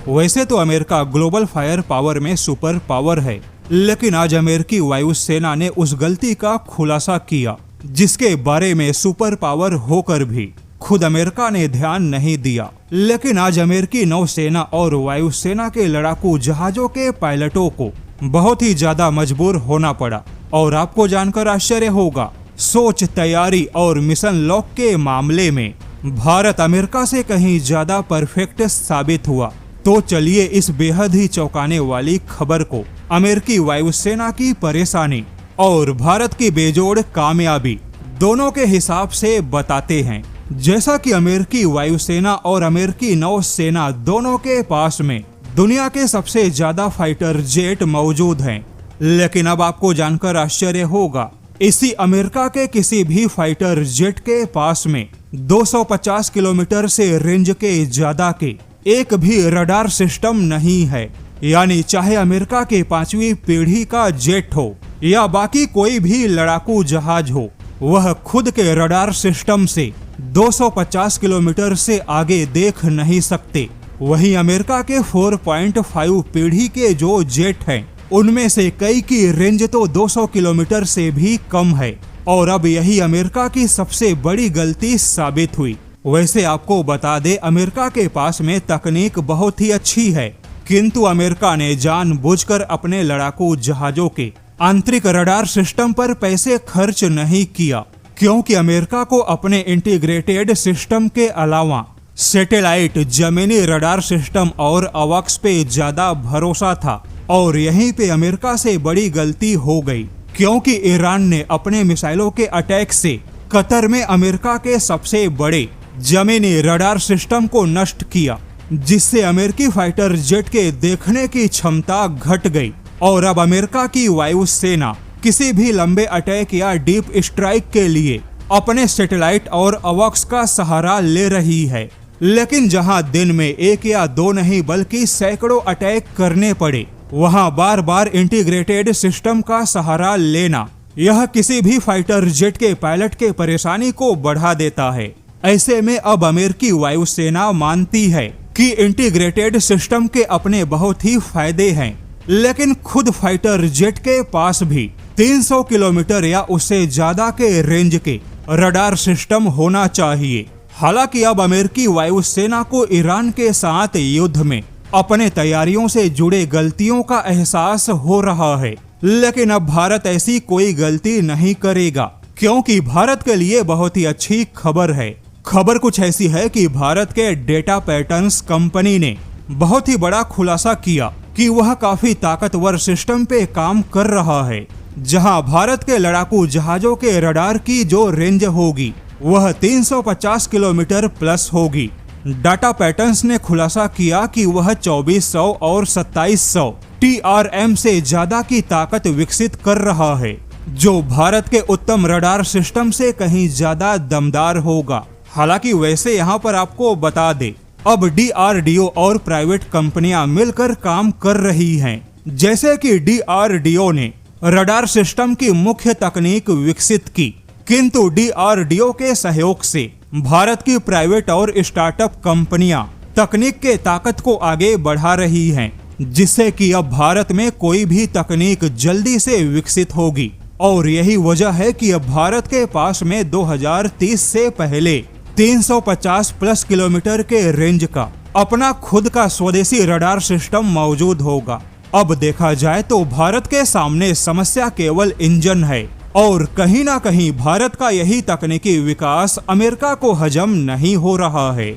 वैसे तो America global fire power में सुपर पावर है, लेकिन आज अमेरिकी वायुसेना ने उस गलती का खुलासा किया जिसके बारे में सुपर पावर होकर भी खुद अमेरिका ने ध्यान नहीं दिया। लेकिन आज अमेरिकी नौसेना और वायुसेना के लड़ाकू जहाजों के पायलटों को बहुत ही ज्यादा मजबूर होना पड़ा। और आपको जानकर आश्चर्य होगा, सोच, तैयारी और मिशन लॉक के मामले में भारत अमेरिका से कहीं ज्यादा परफेक्ट साबित हुआ। तो चलिए इस बेहद ही चौंकाने वाली खबर को, अमेरिकी वायुसेना की परेशानी और भारत की बेजोड़ कामयाबी दोनों के हिसाब से बताते हैं। जैसा कि अमेरिकी वायुसेना और अमेरिकी नौसेना दोनों के पास में दुनिया के सबसे ज्यादा फाइटर जेट मौजूद हैं, लेकिन अब आपको जानकर आश्चर्य होगा, इसी अमेरिका के किसी भी फाइटर जेट के पास में 250 किलोमीटर से रेंज के ज्यादा के एक भी रडार सिस्टम नहीं है। यानी चाहे अमेरिका के 5वीं पीढ़ी का जेट हो या बाकी कोई भी लड़ाकू जहाज हो, वह खुद के रडार सिस्टम से 250 किलोमीटर से आगे देख नहीं सकते। वहीं अमेरिका के 4.5 पीढ़ी के जो जेट हैं, उनमें से कई की रेंज तो 200 किलोमीटर से भी कम है। और अब यही अमेरिका की सबसे बड़ी गलती साबित हुई। वैसे आपको बता दे, अमेरिका के पास में तकनीक बहुत ही अच्छी है, किंतु अमेरिका ने जानबूझकर अपने लड़ाकू जहाजों के आंतरिक रडार सिस्टम पर पैसे खर्च नहीं किया, क्योंकि अमेरिका को अपने इंटीग्रेटेड सिस्टम के अलावा सैटेलाइट, जमीनी रडार सिस्टम और अवॉक्स पे ज्यादा भरोसा था। और यहीं पे अमेरिका से बड़ी गलती हो गई, क्योंकि ईरान ने अपने मिसाइलों के अटैक से कतर में अमेरिका के सबसे बड़े जमीनी रडार सिस्टम को नष्ट किया, जिससे अमेरिकी फाइटर जेट के देखने की क्षमता घट गई। और अब अमेरिका की वायुसेना किसी भी लंबे अटैक या डीप स्ट्राइक के लिए अपने सैटेलाइट और अवॉक्स का सहारा ले रही है। लेकिन जहां दिन में 1 या 2 नहीं बल्कि सैकड़ों अटैक करने पड़े, वहां बार बार इंटीग्रेटेड सिस्टम का सहारा लेना, यह किसी भी फाइटर जेट के पायलट के परेशानी को बढ़ा देता है। ऐसे में अब अमेरिकी वायुसेना मानती है कि इंटीग्रेटेड सिस्टम के अपने बहुत ही फायदे हैं, लेकिन खुद फाइटर जेट के पास भी 300 किलोमीटर या उससे ज्यादा के रेंज के रडार सिस्टम होना चाहिए। हालांकि अब अमेरिकी वायुसेना को ईरान के साथ युद्ध में अपने तैयारियों से जुड़े गलतियों का एहसास हो रहा है, लेकिन अब भारत ऐसी कोई गलती नहीं करेगा, क्योंकि भारत के लिए बहुत ही अच्छी खबर है। खबर कुछ ऐसी है कि भारत के डेटा पैटर्न्स कंपनी ने बहुत ही बड़ा खुलासा किया कि वह काफी ताकतवर सिस्टम पे काम कर रहा है, जहां भारत के लड़ाकू जहाजों के रडार की जो रेंज होगी वह 350 किलोमीटर प्लस होगी। डाटा पैटर्न्स ने खुलासा किया कि वह 2400 और 2700 TRM से ज्यादा की ताकत विकसित कर रहा है, जो भारत के उत्तम रडार सिस्टम से कहीं ज्यादा दमदार होगा। हालांकि वैसे यहाँ पर आपको बता दे, अब DRDO और प्राइवेट कंपनियां मिलकर काम कर रही हैं। जैसे कि DRDO ने रडार सिस्टम की मुख्य तकनीक विकसित की, किंतु DRDO के सहयोग से भारत की प्राइवेट और स्टार्टअप कंपनियां तकनीक के ताकत को आगे बढ़ा रही हैं, जिससे कि अब भारत में कोई भी तकनीक जल्दी से विकसित होगी। और यही वजह है कि अब भारत के पास में 2030 से पहले 350 प्लस किलोमीटर के रेंज का अपना खुद का स्वदेशी रडार सिस्टम मौजूद होगा। अब देखा जाए तो भारत के सामने समस्या केवल इंजन है, और कहीं ना कहीं भारत का यही तकनीकी विकास अमेरिका को हजम नहीं हो रहा है।